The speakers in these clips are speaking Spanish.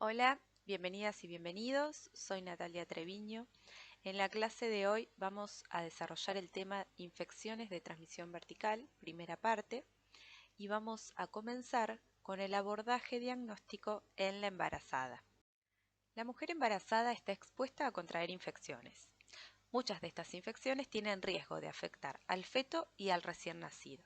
Hola, bienvenidas y bienvenidos. Soy Natalia Treviño. En la clase de hoy vamos a desarrollar el tema infecciones de transmisión vertical, primera parte, y vamos a comenzar con el abordaje diagnóstico en la embarazada. La mujer embarazada está expuesta a contraer infecciones. Muchas de estas infecciones tienen riesgo de afectar al feto y al recién nacido.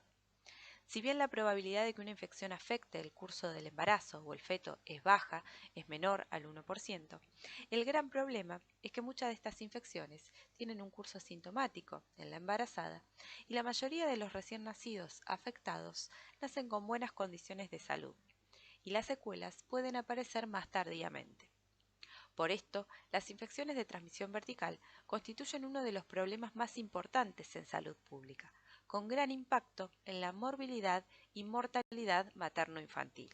Si bien la probabilidad de que una infección afecte el curso del embarazo o el feto es baja, es menor al 1%, el gran problema es que muchas de estas infecciones tienen un curso asintomático en la embarazada y la mayoría de los recién nacidos afectados nacen con buenas condiciones de salud y las secuelas pueden aparecer más tardíamente. Por esto, las infecciones de transmisión vertical constituyen uno de los problemas más importantes en salud pública, con gran impacto en la morbilidad y mortalidad materno-infantil.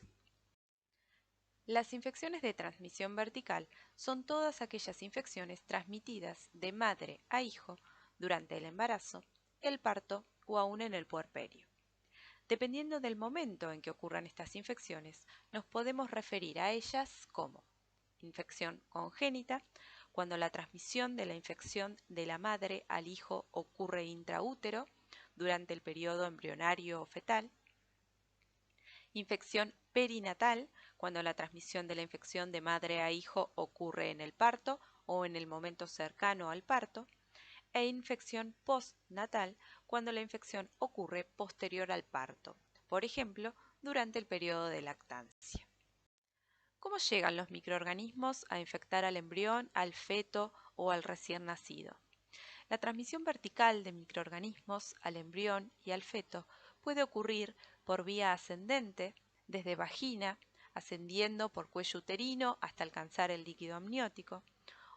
Las infecciones de transmisión vertical son todas aquellas infecciones transmitidas de madre a hijo durante el embarazo, el parto o aún en el puerperio. Dependiendo del momento en que ocurran estas infecciones, nos podemos referir a ellas como infección congénita, cuando la transmisión de la infección de la madre al hijo ocurre intraútero durante el periodo embrionario o fetal. Infección perinatal, cuando la transmisión de la infección de madre a hijo ocurre en el parto o en el momento cercano al parto. E infección postnatal, cuando la infección ocurre posterior al parto, por ejemplo, durante el periodo de lactancia. ¿Cómo llegan los microorganismos a infectar al embrión, al feto o al recién nacido? La transmisión vertical de microorganismos al embrión y al feto puede ocurrir por vía ascendente, desde vagina, ascendiendo por cuello uterino hasta alcanzar el líquido amniótico,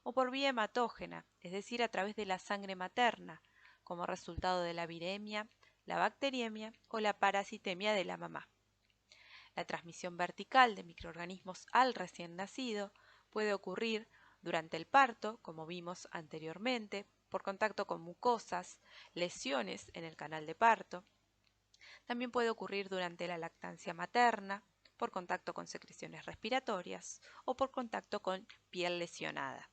o por vía hematógena, es decir, a través de la sangre materna, como resultado de la viremia, la bacteriemia o la parasitemia de la mamá. La transmisión vertical de microorganismos al recién nacido puede ocurrir durante el parto, como vimos anteriormente, por contacto con mucosas, lesiones en el canal de parto. También puede ocurrir durante la lactancia materna, por contacto con secreciones respiratorias o por contacto con piel lesionada.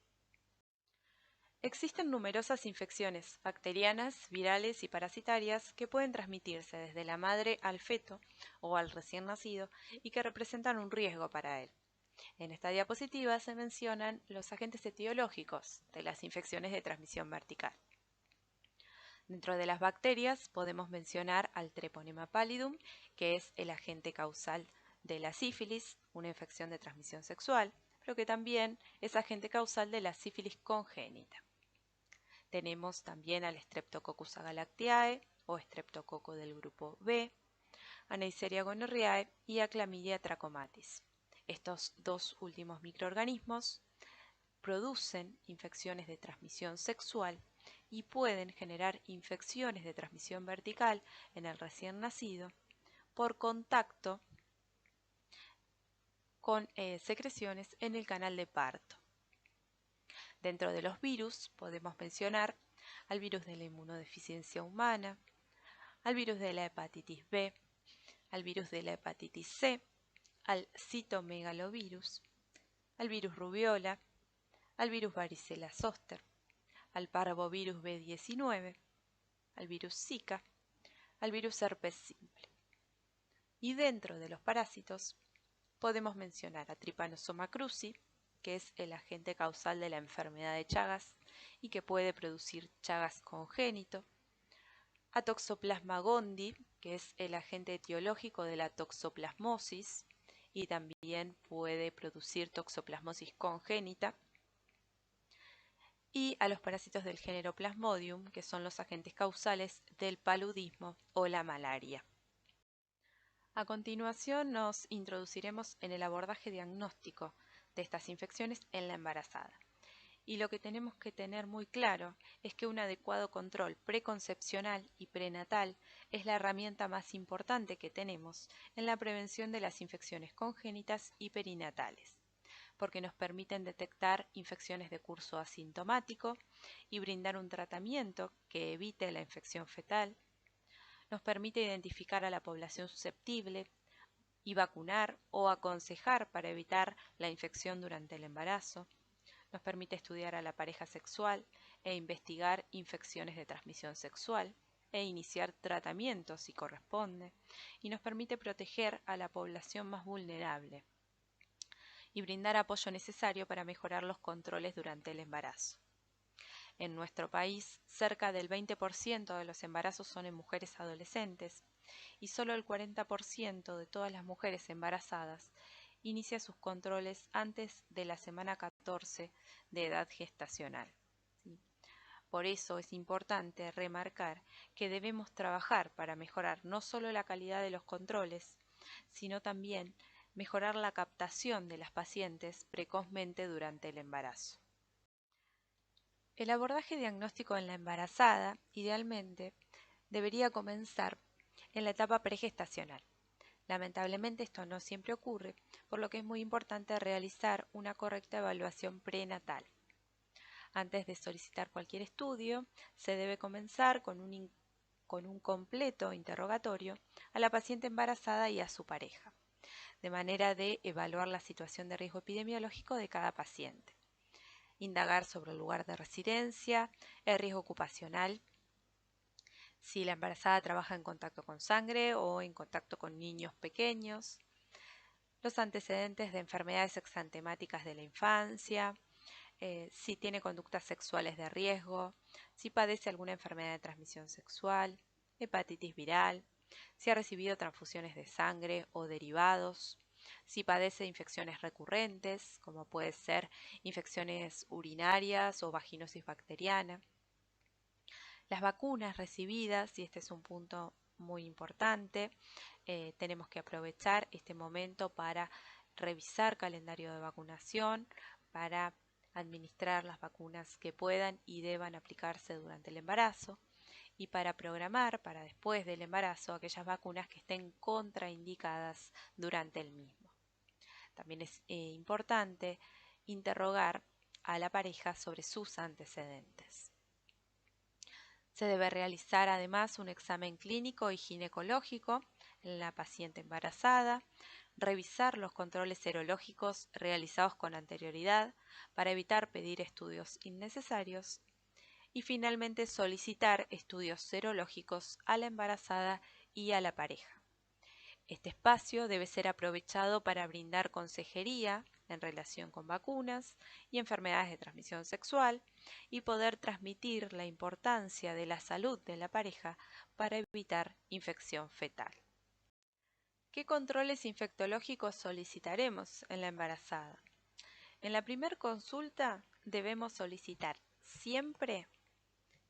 Existen numerosas infecciones bacterianas, virales y parasitarias que pueden transmitirse desde la madre al feto o al recién nacido y que representan un riesgo para él. En esta diapositiva se mencionan los agentes etiológicos de las infecciones de transmisión vertical. Dentro de las bacterias podemos mencionar al Treponema pallidum, que es el agente causal de la sífilis, una infección de transmisión sexual, pero que también es agente causal de la sífilis congénita. Tenemos también al Streptococcus agalactiae o estreptococo del grupo B, a Neisseria gonorrhoeae y a Chlamydia trachomatis. Estos dos últimos microorganismos producen infecciones de transmisión sexual y pueden generar infecciones de transmisión vertical en el recién nacido por contacto con secreciones en el canal de parto. Dentro de los virus podemos mencionar al virus de la inmunodeficiencia humana, al virus de la hepatitis B, al virus de la hepatitis C, al citomegalovirus, al virus rubiola, al virus varicela zoster, al parvovirus B19, al virus Zika, al virus herpes simple. Y dentro de los parásitos podemos mencionar a Trypanosoma cruzi, que es el agente causal de la enfermedad de Chagas y que puede producir Chagas congénito, a Toxoplasma gondii, que es el agente etiológico de la toxoplasmosis y también puede producir toxoplasmosis congénita, y a los parásitos del género Plasmodium, que son los agentes causales del paludismo o la malaria. A continuación nos introduciremos en el abordaje diagnóstico de estas infecciones en la embarazada. Y lo que tenemos que tener muy claro es que un adecuado control preconcepcional y prenatal es la herramienta más importante que tenemos en la prevención de las infecciones congénitas y perinatales, porque nos permiten detectar infecciones de curso asintomático y brindar un tratamiento que evite la infección fetal. Nos permite identificar a la población susceptible y vacunar o aconsejar para evitar la infección durante el embarazo. Nos permite estudiar a la pareja sexual e investigar infecciones de transmisión sexual e iniciar tratamientos si corresponde, y nos permite proteger a la población más vulnerable y brindar apoyo necesario para mejorar los controles durante el embarazo. En nuestro país, cerca del 20% de los embarazos son en mujeres adolescentes y solo el 40% de todas las mujeres embarazadas inicia sus controles antes de la semana 14 de edad gestacional. ¿Sí? Por eso es importante remarcar que debemos trabajar para mejorar no solo la calidad de los controles, sino también mejorar la captación de las pacientes precozmente durante el embarazo. El abordaje diagnóstico en la embarazada, idealmente, debería comenzar en la etapa pregestacional. Lamentablemente esto no siempre ocurre, por lo que es muy importante realizar una correcta evaluación prenatal. Antes de solicitar cualquier estudio, se debe comenzar con un completo interrogatorio a la paciente embarazada y a su pareja, de manera de evaluar la situación de riesgo epidemiológico de cada paciente. Indagar sobre el lugar de residencia, el riesgo ocupacional, si la embarazada trabaja en contacto con sangre o en contacto con niños pequeños, los antecedentes de enfermedades exantemáticas de la infancia, si tiene conductas sexuales de riesgo, si padece alguna enfermedad de transmisión sexual, hepatitis viral, si ha recibido transfusiones de sangre o derivados, si padece infecciones recurrentes, como puede ser infecciones urinarias o vaginosis bacteriana. Las vacunas recibidas, y este es un punto muy importante, tenemos que aprovechar este momento para revisar calendario de vacunación, para administrar las vacunas que puedan y deban aplicarse durante el embarazo y para programar para después del embarazo aquellas vacunas que estén contraindicadas durante el mismo. También es importante interrogar a la pareja sobre sus antecedentes. Se debe realizar además un examen clínico y ginecológico en la paciente embarazada, revisar los controles serológicos realizados con anterioridad para evitar pedir estudios innecesarios y finalmente solicitar estudios serológicos a la embarazada y a la pareja. Este espacio debe ser aprovechado para brindar consejería en relación con vacunas y enfermedades de transmisión sexual y poder transmitir la importancia de la salud de la pareja para evitar infección fetal. ¿Qué controles infectológicos solicitaremos en la embarazada? En la primera consulta debemos solicitar siempre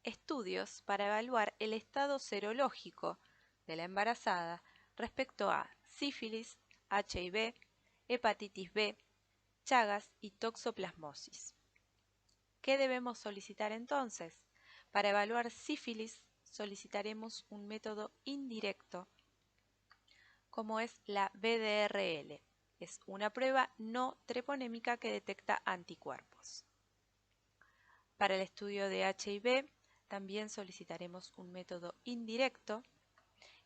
estudios para evaluar el estado serológico de la embarazada respecto a sífilis, HIV, hepatitis B, Chagas y toxoplasmosis. ¿Qué debemos solicitar entonces? Para evaluar sífilis solicitaremos un método indirecto como es la VDRL. Es una prueba no treponémica que detecta anticuerpos. Para el estudio de HIV también solicitaremos un método indirecto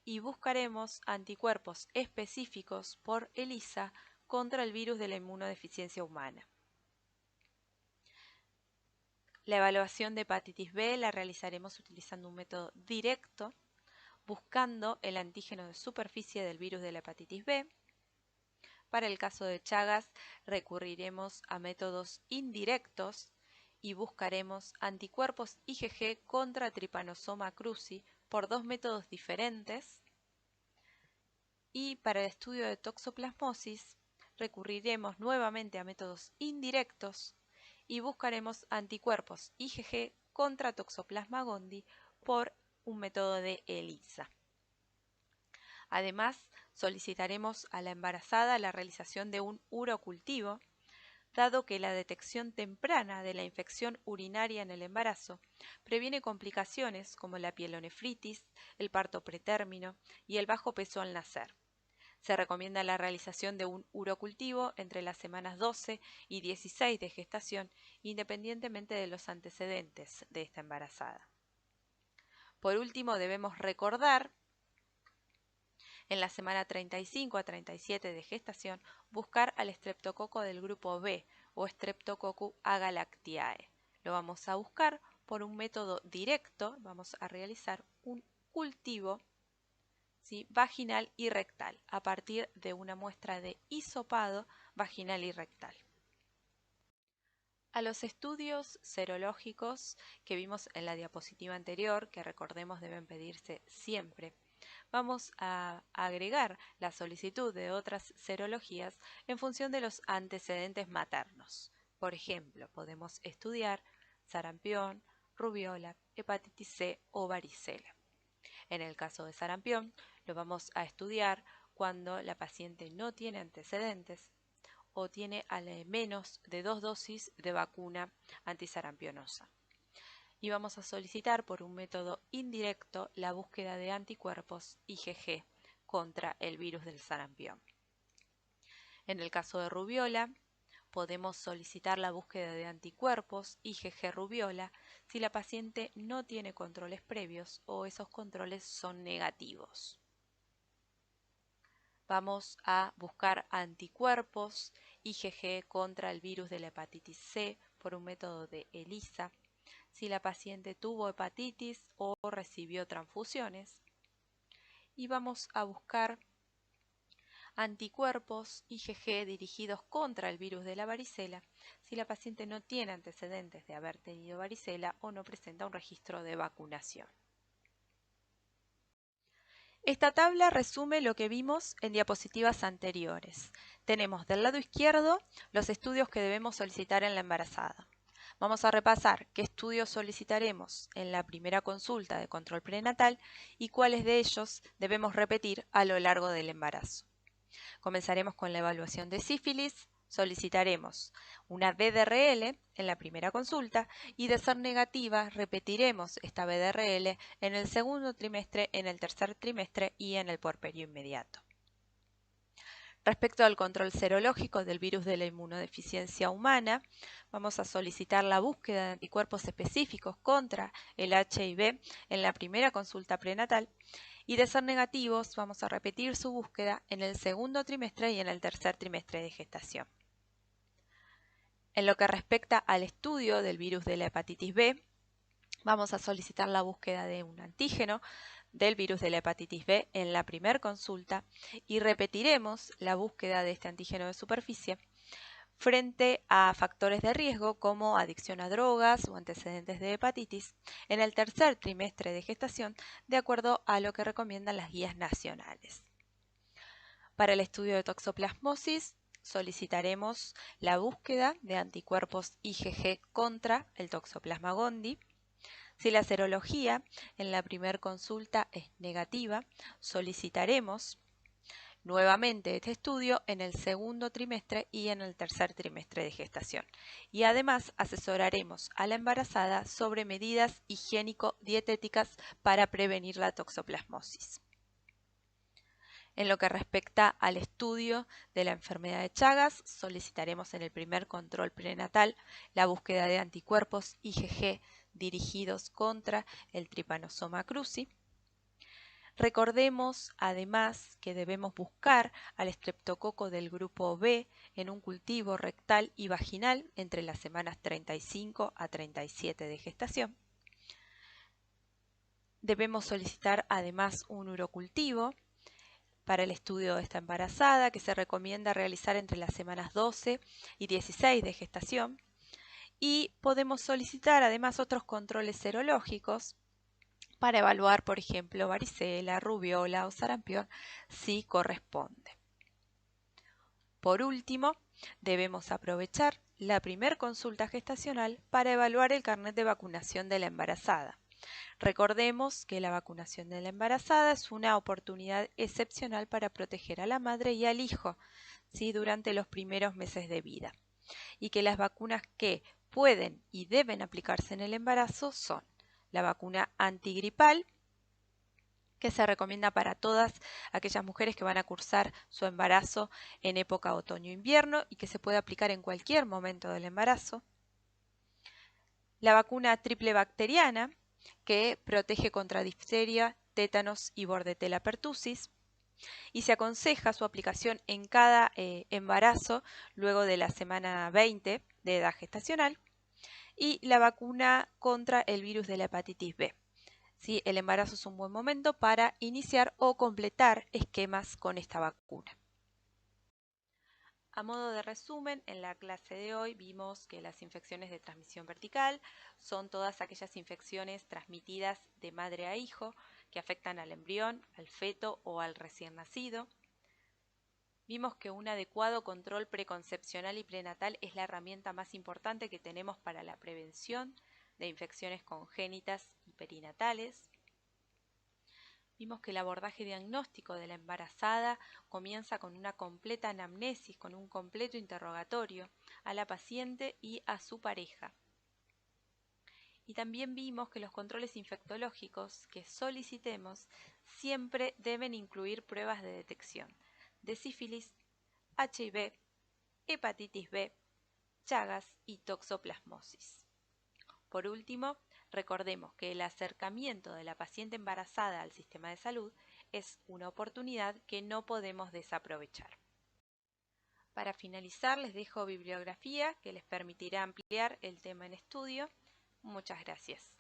y buscaremos anticuerpos específicos por ELISA contra el virus de la inmunodeficiencia humana. La evaluación de hepatitis B la realizaremos utilizando un método directo, buscando el antígeno de superficie del virus de la hepatitis B. Para el caso de Chagas recurriremos a métodos indirectos y buscaremos anticuerpos IgG contra Trypanosoma cruzi por dos métodos diferentes. Y para el estudio de toxoplasmosis recurriremos nuevamente a métodos indirectos y buscaremos anticuerpos IgG contra Toxoplasma gondii por un método de ELISA. Además, solicitaremos a la embarazada la realización de un urocultivo, dado que la detección temprana de la infección urinaria en el embarazo previene complicaciones como la pielonefritis, el parto pretérmino y el bajo peso al nacer. Se recomienda la realización de un urocultivo entre las semanas 12 y 16 de gestación, independientemente de los antecedentes de esta embarazada. Por último, debemos recordar En la semana 35 a 37 de gestación, buscar al estreptococo del grupo B o Streptococcus agalactiae. Lo vamos a buscar por un método directo, vamos a realizar un cultivo, ¿sí?, vaginal y rectal a partir de una muestra de hisopado vaginal y rectal. A los estudios serológicos que vimos en la diapositiva anterior, que recordemos deben pedirse siempre, vamos a agregar la solicitud de otras serologías en función de los antecedentes maternos. Por ejemplo, podemos estudiar sarampión, rubiola, hepatitis C o varicela. En el caso de sarampión, lo vamos a estudiar cuando la paciente no tiene antecedentes o tiene al menos de 2 dosis de vacuna antisarampionosa. Y vamos a solicitar por un método indirecto la búsqueda de anticuerpos IgG contra el virus del sarampión. En el caso de rubiola, podemos solicitar la búsqueda de anticuerpos IgG rubiola si la paciente no tiene controles previos o esos controles son negativos. Vamos a buscar anticuerpos IgG contra el virus de la hepatitis C por un método de ELISA si la paciente tuvo hepatitis o recibió transfusiones. Y vamos a buscar anticuerpos IgG dirigidos contra el virus de la varicela si la paciente no tiene antecedentes de haber tenido varicela o no presenta un registro de vacunación. Esta tabla resume lo que vimos en diapositivas anteriores. Tenemos del lado izquierdo los estudios que debemos solicitar en la embarazada. Vamos a repasar qué estudios solicitaremos en la primera consulta de control prenatal y cuáles de ellos debemos repetir a lo largo del embarazo. Comenzaremos con la evaluación de sífilis. Solicitaremos una BDRL en la primera consulta y de ser negativa repetiremos esta BDRL en el segundo trimestre, en el tercer trimestre y en el puerperio inmediato. Respecto al control serológico del virus de la inmunodeficiencia humana, vamos a solicitar la búsqueda de anticuerpos específicos contra el HIV en la primera consulta prenatal y de ser negativos vamos a repetir su búsqueda en el segundo trimestre y en el tercer trimestre de gestación. En lo que respecta al estudio del virus de la hepatitis B, vamos a solicitar la búsqueda de un antígeno del virus de la hepatitis B en la primera consulta y repetiremos la búsqueda de este antígeno de superficie frente a factores de riesgo como adicción a drogas o antecedentes de hepatitis en el tercer trimestre de gestación, de acuerdo a lo que recomiendan las guías nacionales. Para el estudio de toxoplasmosis, solicitaremos la búsqueda de anticuerpos IgG contra el Toxoplasma gondii. Si la serología en la primera consulta es negativa, solicitaremos nuevamente este estudio en el segundo trimestre y en el tercer trimestre de gestación. Y además asesoraremos a la embarazada sobre medidas higiénico-dietéticas para prevenir la toxoplasmosis. En lo que respecta al estudio de la enfermedad de Chagas, solicitaremos en el primer control prenatal la búsqueda de anticuerpos IgG dirigidos contra el Trypanosoma cruzi. Recordemos además que debemos buscar al estreptococo del grupo B en un cultivo rectal y vaginal entre las semanas 35 a 37 de gestación. Debemos solicitar además un urocultivo para el estudio de esta embarazada que se recomienda realizar entre las semanas 12 y 16 de gestación. Y podemos solicitar además otros controles serológicos para evaluar, por ejemplo, varicela, rubiola o sarampión, si corresponde. Por último, debemos aprovechar la primera consulta gestacional para evaluar el carnet de vacunación de la embarazada. Recordemos que la vacunación de la embarazada es una oportunidad excepcional para proteger a la madre y al hijo, ¿sí?, durante los primeros meses de vida, y que las vacunas que pueden y deben aplicarse en el embarazo son la vacuna antigripal, que se recomienda para todas aquellas mujeres que van a cursar su embarazo en época otoño-invierno y que se puede aplicar en cualquier momento del embarazo. La vacuna triple bacteriana, que protege contra difteria, tétanos y bordetella pertussis. y se aconseja su aplicación en cada embarazo luego de la semana 20 de edad gestacional, y la vacuna contra el virus de la hepatitis B. ¿Sí? El embarazo es un buen momento para iniciar o completar esquemas con esta vacuna. A modo de resumen, en la clase de hoy vimos que las infecciones de transmisión vertical son todas aquellas infecciones transmitidas de madre a hijo que afectan al embrión, al feto o al recién nacido. Vimos que un adecuado control preconcepcional y prenatal es la herramienta más importante que tenemos para la prevención de infecciones congénitas y perinatales. Vimos que el abordaje diagnóstico de la embarazada comienza con una completa anamnesis, con un completo interrogatorio a la paciente y a su pareja. Y también vimos que los controles infectológicos que solicitemos siempre deben incluir pruebas de detección de sífilis, HIV, hepatitis B, Chagas y toxoplasmosis. Por último, recordemos que el acercamiento de la paciente embarazada al sistema de salud es una oportunidad que no podemos desaprovechar. Para finalizar, les dejo bibliografía que les permitirá ampliar el tema en estudio. Muchas gracias.